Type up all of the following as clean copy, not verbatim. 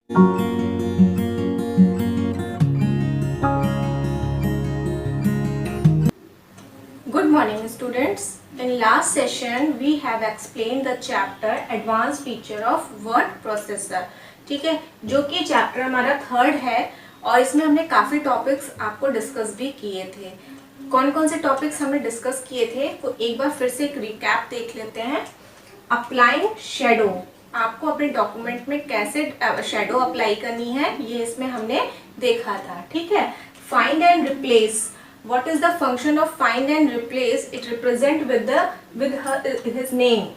Good morning students. In last session we have explained the chapter Advanced Feature of Word Processor. ठीक है, जो कि chapter हमारा third है और इसमें हमने काफ़ी टॉपिक्स आपको डिस्कस भी किए थे। कौन कौन से टॉपिक्स हमने डिस्कस किए थे तो एक बार फिर से एक रिकैप देख लेते हैं। अप्लाइंग शेडो, आपको अपने डॉक्यूमेंट में कैसे शेडो अप्लाई करनी है ये इसमें हमने देखा था। ठीक है, find and replace, what is the function of find and replace? It represent with his name.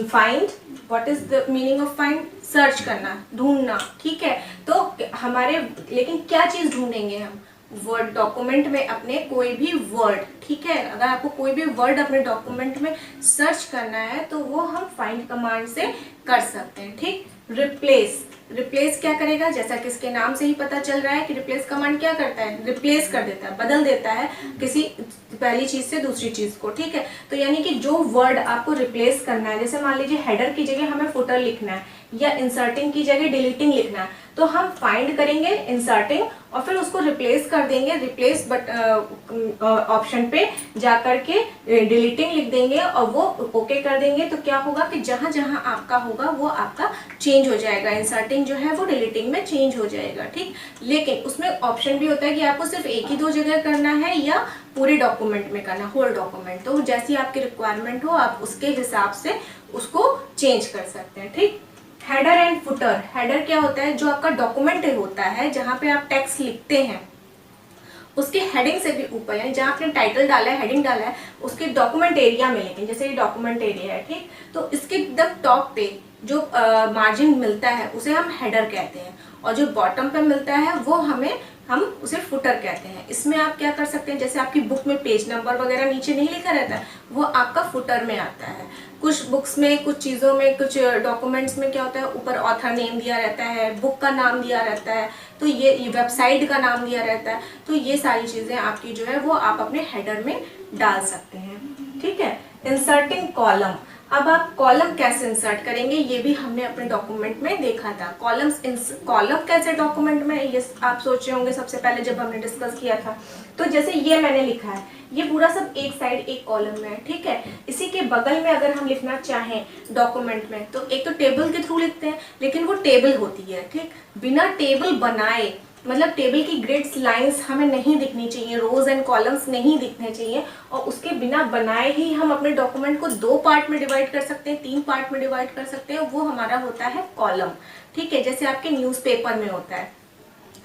Find, what is the meaning of find? Search करना, ढूंढना। ठीक है, तो हमारे लेकिन क्या चीज ढूंढेंगे हम? वर्ड डॉक्यूमेंट में अपने कोई भी वर्ड। ठीक है, अगर आपको कोई भी वर्ड अपने डॉक्यूमेंट में सर्च करना है तो वो हम फाइंड कमांड से कर सकते हैं। ठीक, रिप्लेस, रिप्लेस क्या करेगा? जैसा कि इसके नाम से ही पता चल रहा है कि रिप्लेस कमांड क्या करता है, रिप्लेस कर देता है, बदल देता है किसी पहली चीज से दूसरी चीज को। ठीक है, तो यानी कि जो वर्ड आपको रिप्लेस करना है, जैसे मान लीजिए हेडर की जगह हमें फुटर लिखना है या इंसर्टिंग की जगह डिलीटिंग लिखना है, तो हम फाइंड करेंगे इंसर्टिंग और फिर उसको रिप्लेस कर देंगे। रिप्लेस बट ऑप्शन पे जा करके डिलीटिंग लिख देंगे और वो ओके कर देंगे। तो क्या होगा कि जहां जहां आपका होगा वो आपका चेंज हो जाएगा, इंसर्टिंग जो है वो डिलीटिंग में चेंज हो जाएगा। ठीक, लेकिन उसमें ऑप्शन भी होता है कि आपको सिर्फ एक ही दो जगह करना है या पूरे डॉक्यूमेंट में करना, होल डॉक्यूमेंट। तो जैसी आपकी रिक्वायरमेंट हो आप उसके हिसाब से उसको चेंज कर सकते हैं। ठीक, हेडर एंड फुटर, हेडर क्या होता है? जो आपका डॉक्यूमेंट होता है जहां पे आप टेक्स्ट लिखते हैं उसके हेडिंग से भी ऊपर, यानी जहां आपने टाइटल डाला है, हेडिंग डाला है, उसके डॉक्यूमेंट एरिया में लेकिन जैसे ये डॉक्यूमेंट एरिया है। ठीक, तो इसके एकदम टॉप पे जो मार्जिन मिलता है उसे हम हेडर कहते हैं और जो बॉटम पे मिलता है वो हम उसे फुटर कहते हैं। इसमें आप क्या कर सकते हैं, जैसे आपकी बुक में पेज नंबर वगैरह नीचे नहीं लिखा रहता है, वो आपका फुटर में आता है। कुछ बुक्स में, कुछ चीज़ों में, कुछ डॉक्यूमेंट्स में क्या होता है, ऊपर ऑथर नेम दिया रहता है, बुक का नाम दिया रहता है, तो ये वेबसाइट का नाम दिया रहता है। तो ये सारी चीज़ें आपकी जो है वो आप अपने हेडर में डाल सकते हैं। ठीक है, इंसर्टिंग कॉलम, अब आप कॉलम कैसे इंसर्ट करेंगे ये भी हमने अपने डॉक्यूमेंट में देखा था। कॉलम कैसे डॉक्यूमेंट में, ये आप सोच रहे होंगे सबसे पहले जब हमने डिस्कस किया था। तो जैसे ये मैंने लिखा है, ये पूरा सब एक साइड एक कॉलम में है। ठीक है, इसी के बगल में अगर हम लिखना चाहें डॉक्यूमेंट में तो एक तो टेबल के थ्रू लिखते हैं, लेकिन वो टेबल होती है। ठीक, बिना टेबल बनाए, मतलब टेबल की ग्रिड्स, लाइंस हमें नहीं दिखनी चाहिए, रोज एंड कॉलम्स नहीं दिखने चाहिए, और उसके बिना बनाए ही हम अपने डॉक्यूमेंट को 2 पार्ट में डिवाइड कर सकते हैं, 3 पार्ट में डिवाइड कर सकते हैं, वो हमारा होता है कॉलम। ठीक है, जैसे आपके न्यूज़पेपर में होता है,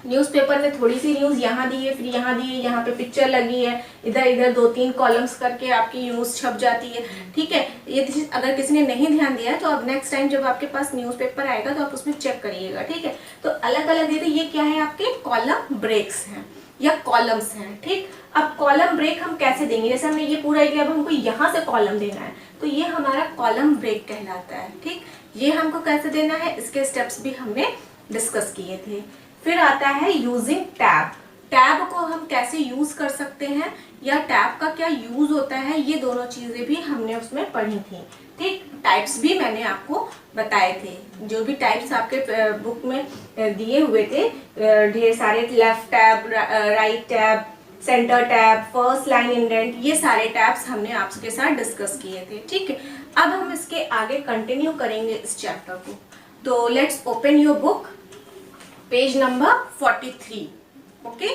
न्यूज़पेपर में थोड़ी सी न्यूज़ यहाँ दी है, फिर यहाँ दी है, यहाँ पे पिक्चर लगी है, इधर इधर 2-3 कॉलम्स करके आपकी न्यूज़ छप जाती है। ठीक है, ये अगर किसी ने नहीं ध्यान दिया है तो अब नेक्स्ट टाइम जब आपके पास न्यूज़पेपर आएगा तो आप उसमें चेक करिएगा। ठीक है, तो अलग अलग ये क्या है, आपके कॉलम ब्रेक्स हैं या कॉलम्स हैं। ठीक, अब कॉलम ब्रेक हम कैसे देंगे, जैसे हमने ये पूरा एरिया, अब हमको यहाँ से कॉलम देना है तो ये हमारा कॉलम ब्रेक कहलाता है। ठीक, ये हमको कैसे देना है, इसके स्टेप्स भी हमने डिस्कस किए थे। फिर आता है यूजिंग टैब, टैब को हम कैसे यूज कर सकते हैं या टैब का क्या यूज होता है, ये दोनों चीजें भी हमने उसमें पढ़ी थी। ठीक, टाइप्स भी मैंने आपको बताए थे, जो भी टाइप्स आपके बुक में दिए हुए थे ढेर सारे, left tab, right tab, centre tab, first line indent, ये सारे टैब्स हमने आपके साथ डिस्कस किए थे। ठीक है, अब हम इसके आगे कंटिन्यू करेंगे इस चैप्टर को। तो let's open your book, page number 43. Okay,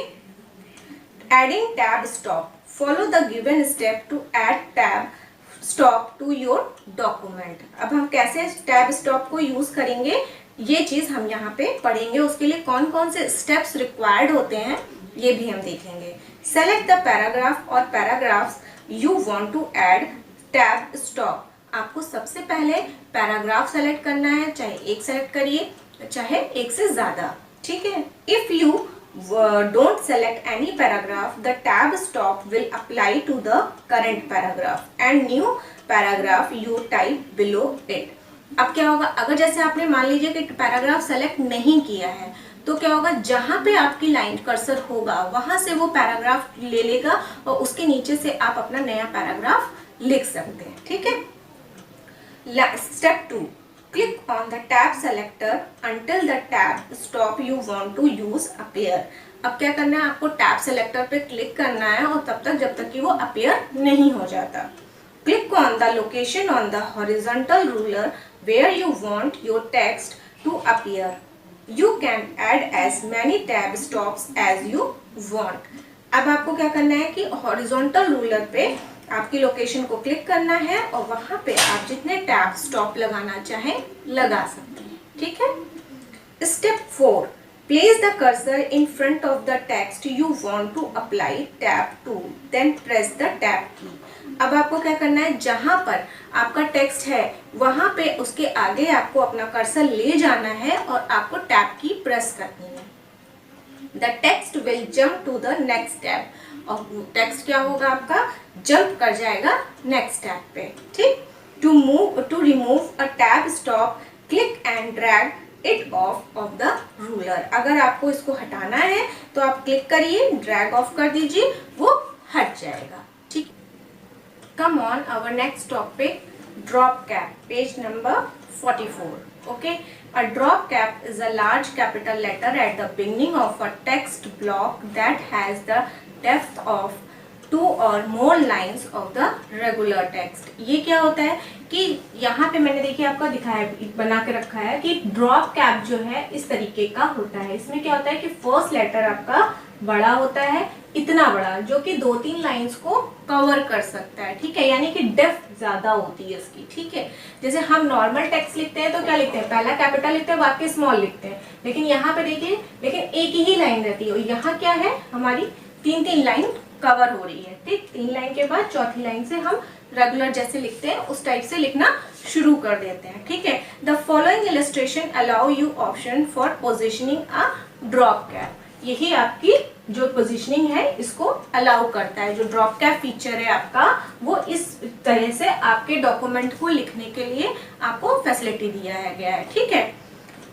adding tab stop, follow the given step to add tab stop to your document. अब हम कैसे tab stop को यूज करेंगे ये चीज हम यहाँ पे पढ़ेंगे, उसके लिए कौन कौन से स्टेप्स रिक्वायर्ड होते हैं ये भी हम देखेंगे। सेलेक्ट द पैराग्राफ और paragraphs you want to add tab stop, आपको सबसे पहले पैराग्राफ सेलेक्ट करना है, चाहे एक सेलेक्ट करिए चाहे एक से ज्यादा। ठीक है, if you don't select any paragraph, the tab stop will apply to the current paragraph and new paragraph you type below it. अब क्या होगा, अगर जैसे आपने मान लीजिए कि पैराग्राफ सेलेक्ट नहीं किया है तो क्या होगा, जहां पे आपकी लाइन कर्सर होगा वहां से वो पैराग्राफ ले लेगा और उसके नीचे से आप अपना नया पैराग्राफ लिख सकते हैं। ठीक है, step 2, Click on the tab selector until the tab stop you want to use appear. अब क्या करना है, आपको टैब सेलेक्टर पे क्लिक करना है और तब तक जब तक कि वो अपीयर नहीं हो जाता. Click on the location on the horizontal ruler where you want your text to appear. You can add as many tab stops as you want. अब आपको क्या करना है कि हॉरिजॉन्टल रूलर पे आपकी लोकेशन को क्लिक करना है और वहां पे आप जितने टैब स्टॉप लगाना चाहें लगा सकते हैं. ठीक है. Step 4, place the cursor in front of the text you want to apply tab to, then press the tab key. अब आपको क्या करना है, जहां पर आपका टेक्स्ट है वहां पे उसके आगे आपको अपना कर्सर ले जाना है और आपको टैब की प्रेस करनी है. The text will jump to the next tab. और टेक्स्ट क्या होगा, आपका जंप कर जाएगा नेक्स्ट टैब पे. ठीक. To remove a tab stop click and drag it off the ruler. अगर आपको इसको हटाना है तो आप क्लिक करिए, ड्रैग ऑफ कर दीजिए, वो हट जाएगा. ठीक. Come on our next topic, drop cap, page number 44. Okay, a drop cap is a large capital letter at the beginning of a text block that has the depth of 2 or more lines of the regular text. ये क्या होता है कि यहाँ पे मैंने देखिए आपका दिखाया, बना के रखा है कि ड्रॉप कैप जो है इस तरीके का होता है. इसमें क्या होता है कि फर्स्ट लेटर आपका बड़ा होता है, इतना बड़ा, जो कि 2-3 लाइंस को कवर कर सकता है. ठीक है, यानी कि डेप्थ ज्यादा होती है इसकी. ठीक है, जैसे हम नॉर्मल टेक्स्ट लिखते हैं तो क्या लिखते हैं, पहला कैपिटल लिखते हैं, बाकी स्मॉल लिखते हैं. लेकिन यहाँ पे देखिए, लेकिन एक ही लाइन रहती है. और यहाँ क्या है, हमारी 3-3 लाइन कवर हो रही है. ठीक. 3 लाइन के बाद चौथी लाइन से हम रेगुलर जैसे लिखते हैं उस टाइप से लिखना शुरू कर देते हैं. ठीक है. The following illustration allow you option for positioning a drop cap. यही आपकी जो पोजीशनिंग है इसको अलाउ करता है. जो ड्रॉप कैप फीचर है आपका, वो इस तरह से आपके डॉक्यूमेंट को लिखने के लिए आपको फैसिलिटी दिया गया है. ठीक है.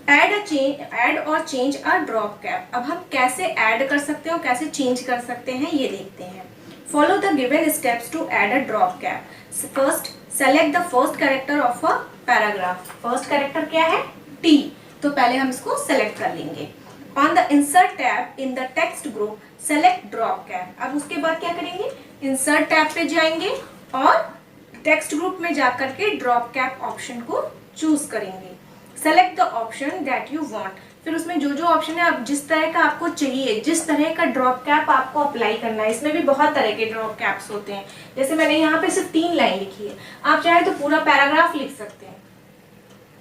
ऐड और चेंज अ ड्रॉप कैप. अब हम कैसे ऐड कर सकते हैं और कैसे चेंज कर सकते हैं ये देखते हैं. Follow the given steps to add a drop cap. First, select the first character of a paragraph. First character क्या है, टी. तो पहले हम इसको सेलेक्ट कर लेंगे. On the insert tab in the text group, select drop cap. अब उसके बाद क्या करेंगे, insert tab पे जाएंगे और text group में जाकर के drop cap ऑप्शन को चूज करेंगे. Select the option that you want. फिर उसमें जो जो ऑप्शन है, आप जिस तरह का आपको चाहिए, जिस तरह का ड्रॉप कैप आपको अप्लाई करना है. इसमें भी बहुत तरह के ड्रॉप कैप्स होते हैं. जैसे मैंने यहाँ पे सिर्फ 3 लाइन लिखी है, आप चाहे तो पूरा पैराग्राफ लिख सकते हैं.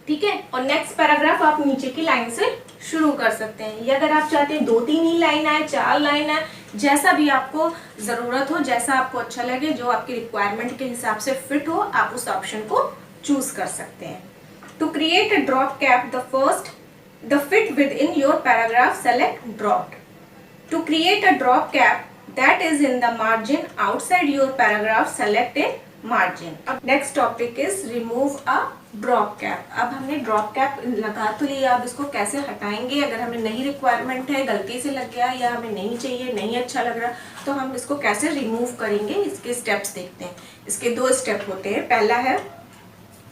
ठीक है. और नेक्स्ट पैराग्राफ आप नीचे की लाइन से शुरू कर सकते हैं. या अगर आप चाहते हैं 2-3 ही लाइन आए, 4 लाइन आए, जैसा भी आपको जरूरत हो, जैसा आपको अच्छा लगे, जो आपकी रिक्वायरमेंट के हिसाब से फिट हो, आप उस ऑप्शन को चूज कर सकते हैं. To create a drop cap, the fit with in your paragraph, select dropped. To create a drop cap that is in the margin outside your paragraph, select in margin. अब next topic is remove a drop cap. अब हमने drop cap लगा तो लिया, अब इसको कैसे हटाएंगे. अगर हमें नहीं रिक्वायरमेंट है, गलती से लग गया या हमें नहीं चाहिए, नहीं अच्छा लग रहा, तो हम इसको कैसे रिमूव करेंगे, इसके स्टेप्स देखते हैं. इसके 2 स्टेप होते हैं. पहला है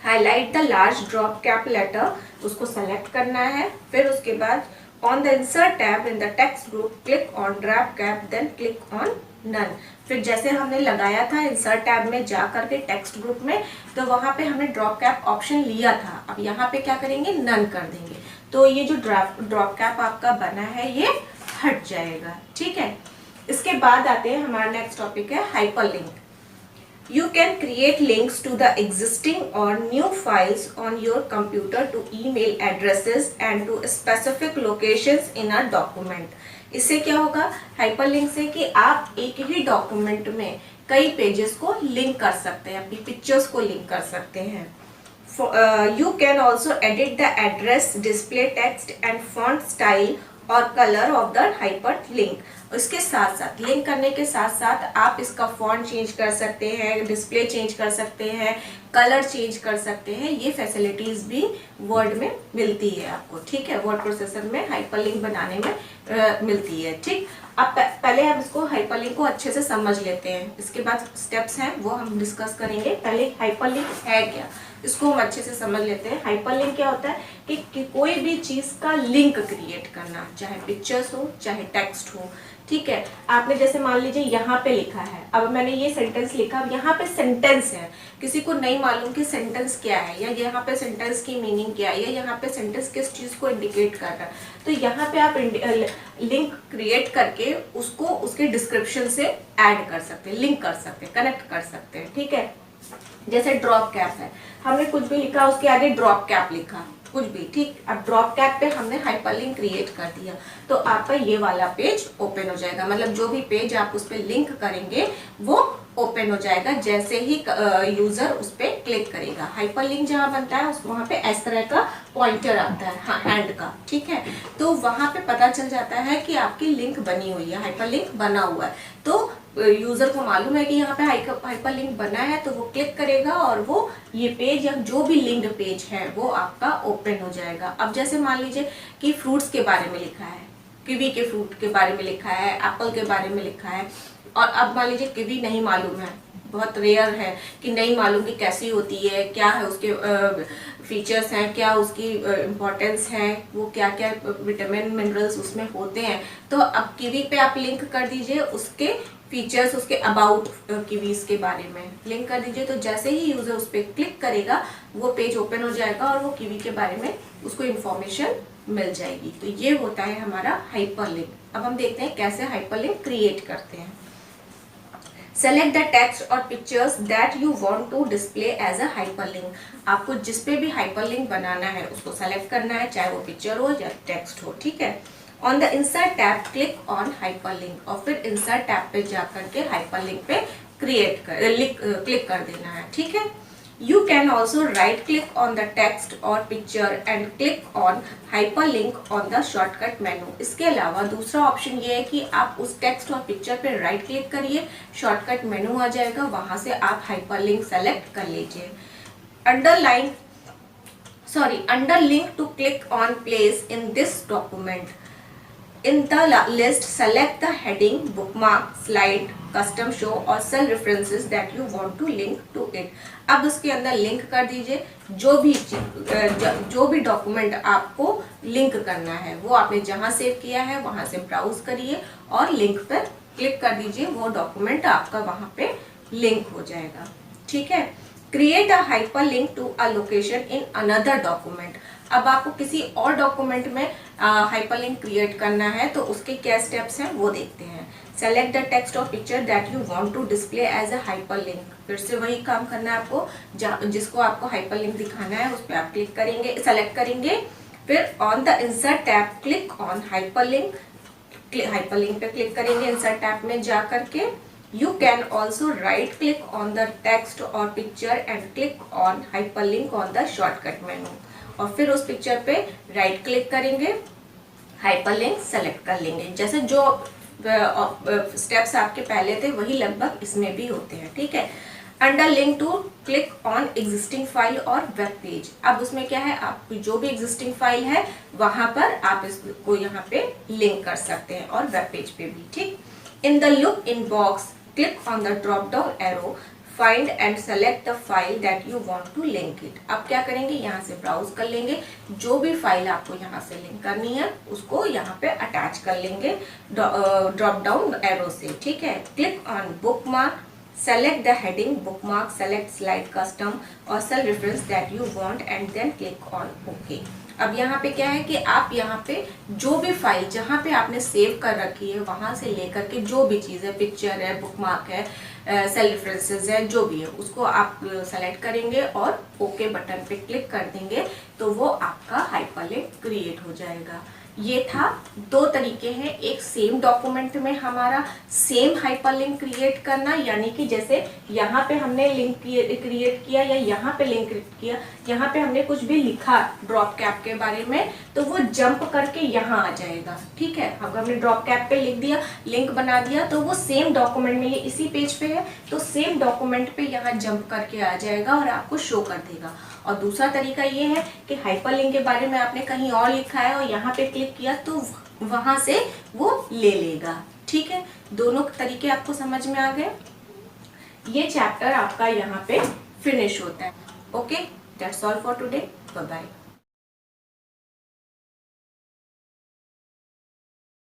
highlight the large drop cap letter, उसको सेलेक्ट करना है. फिर उसके बाद on the insert tab in the text group, click on drop cap, then click on none. फिर जैसे हमने लगाया था इंसर्ट टैब में जा करके टेक्स्ट ग्रुप में, तो वहां पे हमने ड्रॉप कैप ऑप्शन लिया था. अब यहाँ पे क्या करेंगे, नन कर देंगे. तो ये जो ड्रॉप कैप आपका बना है ये हट जाएगा. ठीक है. इसके बाद आते हैं, हमारा नेक्स्ट टॉपिक है hyperlink. You can create links to the existing or new files on your computer to email addresses and to specific locations in a document. इससे क्या होगा, हाइपरलिंक से, कि आप एक ही डॉक्यूमेंट में कई पेजेस को लिंक कर सकते हैं, अपनी पिक्चर्स को लिंक कर सकते हैं. You can also edit the address, display text and font style और कलर ऑफ द हाइपरलिंक. इसके साथ साथ, लिंक करने के साथ साथ आप इसका फॉन्ट चेंज कर सकते हैं, डिस्प्ले चेंज कर सकते हैं, कलर चेंज कर सकते हैं. ये फैसिलिटीज भी वर्ड में मिलती है आपको. ठीक है. वर्ड प्रोसेसर में हाइपरलिंक बनाने में मिलती है. ठीक. अब पहले हम इसको हाइपरलिंक को अच्छे से समझ लेते हैं. इसके बाद स्टेप्स हैं वो हम डिस्कस करेंगे. पहले हाइपरलिंक है क्या. इसको हम अच्छे से समझ लेते हैं। हाइपरलिंक क्या होता है कि कोई भी चीज का लिंक क्रिएट करना, चाहे पिक्चर्स हो चाहे टेक्स्ट हो, ठीक है। आपने जैसे मान लीजिए यहाँ पे लिखा है, अब मैंने ये सेंटेंस लिखा, अब यहाँ पे सेंटेंस है, किसी को नहीं मालूम कि सेंटेंस क्या है, या यहाँ पे सेंटेंस की मीनिंग क्या है, या यहाँ पे सेंटेंस किस चीज को इंडिकेट कर रहा है, तो यहाँ पे आप लिंक क्रिएट करके उसको उसके डिस्क्रिप्शन से ऐड कर सकते हैं, लिंक कर सकते हैं, कनेक्ट कर सकते हैं, ठीक है। जैसे ड्रॉप कैप है, हमने कुछ भी लिखा उसके आगे ड्रॉप कैप लिखा, कुछ भी, ठीक। अब ड्रॉप कैप पे हमने हाइपरलिंक क्रिएट कर दिया, तो आपका ये वाला पेज ओपन हो जाएगा। मतलब जो भी पेज आप उस पर लिंक करेंगे वो ओपन हो जाएगा जैसे ही यूजर उस पर क्लिक करेगा। हाइपरलिंक जहाँ बनता है वहाँ पे इस तरह का पॉइंटर आता है, हाँ, हैंड का, ठीक है। तो वहाँ पे पता चल जाता है कि आपकी लिंक बनी हुई है, हाइपरलिंक बना हुआ है। तो यूजर को मालूम है कि यहाँ पे हाइपरलिंक बना है, तो वो क्लिक करेगा और वो ये पेज या जो भी लिंक्ड पेज है वो आपका ओपन हो जाएगा। अब जैसे मान लीजिए कि फ्रूट्स के बारे में लिखा है, कीवी के फ्रूट के बारे में लिखा है, एप्पल के बारे में लिखा है, और अब मान लीजिए कीवी नहीं मालूम है, बहुत रेयर है कि नहीं मालूम कि कैसी होती है, क्या है उसके फीचर्स हैं, क्या उसकी इम्पोर्टेंस है, वो क्या क्या विटामिन मिनरल्स उसमें होते हैं। तो अब कीवी पे आप लिंक कर दीजिए उसके फीचर्स, उसके अबाउट कीवीज के बारे में लिंक कर दीजिए, तो जैसे ही यूजर उस पर क्लिक करेगा वो पेज ओपन हो जाएगा और वो कीवी के बारे में उसको इन्फॉर्मेशन मिल जाएगी। तो ये होता है हमारा हाइपरलिंक। अब हम देखते हैं कैसे हाइपरलिंक क्रिएट करते हैं। सेलेक्ट द टेक्स्ट और pictures that you want to display as a hyperlink. आपको जिस पे भी हाइपरलिंक बनाना है उसको सेलेक्ट करना है, चाहे वो पिक्चर हो या टेक्स्ट हो, ठीक है। On the insert tab click on hyperlink, और फिर इंसर्ट टैब पे जाकर के हाइपरलिंक पे क्लिक कर देना है, ठीक है। You can also right click on the text or picture and click on hyperlink on the shortcut menu। इसके अलावा दूसरा ऑप्शन ये है कि आप उस टेक्स्ट और पिक्चर पे राइट क्लिक करिए, शॉर्टकट मेनू आ जाएगा, वहां से आप हाइपरलिंक सेलेक्ट कर लीजिए। Under link to click on place in this document. In the list, select the heading, bookmark, slide, custom show और cell references that you want to link to it। अब उसके अंदर लिंक कर दीजिए जो भी डॉक्यूमेंट आपको लिंक करना है, वो आपने जहां सेव किया है वहां से ब्राउज करिए और लिंक पर क्लिक कर दीजिए, वो डॉक्यूमेंट आपका वहां पे लिंक हो जाएगा, ठीक है। Create a hyperlink to a location in another document. अब आपको किसी और डॉक्यूमेंट में हाइपरलिंक क्रिएट करना है तो उसके क्या स्टेप्स हैं वो देखते हैं। सेलेक्ट द टेक्स्ट और picture that you want to display as a hyperlink. फिर से वही काम करना है आपको, जिसको आपको हाइपरलिंक दिखाना है उस पर आप क्लिक करेंगे, सेलेक्ट करेंगे, फिर on the insert tab click on hyperlink, hyperlink पे क्लिक करेंगे इंसर्ट टैब में जा करके। You can also right click on the text or picture and click on hyperlink on the shortcut menu। और फिर उस पिक्चर पे राइट क्लिक करेंगे, हाइपरलिंक सेलेक्ट कर लेंगे। जैसे जो स्टेप्स आपके पहले थे वही लगभग इसमें भी होते हैं, ठीक है। Under link to click on existing file और वेब पेज। अब उसमें क्या है, आप जो भी एग्जिस्टिंग फाइल है वहां पर आप इसको यहाँ पे लिंक कर सकते हैं और वेब पेज पे भी, ठीक। In the look in box click on the drop down arrow, find and select the file that you want to link it। अब क्या करेंगे, यहाँ से ब्राउज कर लेंगे, जो भी फाइल आपको यहाँ से लिंक करनी है उसको यहाँ पे अटैच कर लेंगे ड्रॉप डाउन एरो से, ठीक है। Click on bookmark, select the heading, bookmark, select slide custom और cell reference that you want and then click on OK। अब यहाँ पे क्या है कि आप यहाँ पे जो भी फाइल जहाँ पे आपने सेव कर रखी है वहां से लेकर के जो भी चीज़ है, पिक्चर है, बुकमार्क है, सेल रेफरेंसेस है, जो भी है उसको आप सेलेक्ट करेंगे और ओके बटन पे क्लिक कर देंगे तो वो आपका हाइपरलिंक क्रिएट हो जाएगा। ये था, दो तरीके हैं, एक सेम डॉक्यूमेंट में हमारा सेम हाइपरलिंक क्रिएट करना, यानी कि जैसे यहाँ पे हमने लिंक क्रिएट किया या यहाँ पे लिंक किया, यहाँ पे हमने कुछ भी लिखा ड्रॉप कैप के बारे में तो वो जंप करके यहाँ आ जाएगा, ठीक है। अब हमने ड्रॉप कैप पे लिख दिया, लिंक बना दिया, तो वो सेम डॉक्यूमेंट में, ये इसी पेज पे है तो सेम डॉक्यूमेंट पे यहाँ जंप करके आ जाएगा और आपको शो कर देगा। और दूसरा तरीका ये है कि हाइपरलिंक के बारे में आपने कहीं और लिखा है और यहाँ पे क्लिक किया तो वहां से वो ले लेगा, ठीक है। दोनों तरीके आपको समझ में आ गए। ये चैप्टर आपका यहाँ पे फिनिश होता है, okay. That's all for today, bye bye.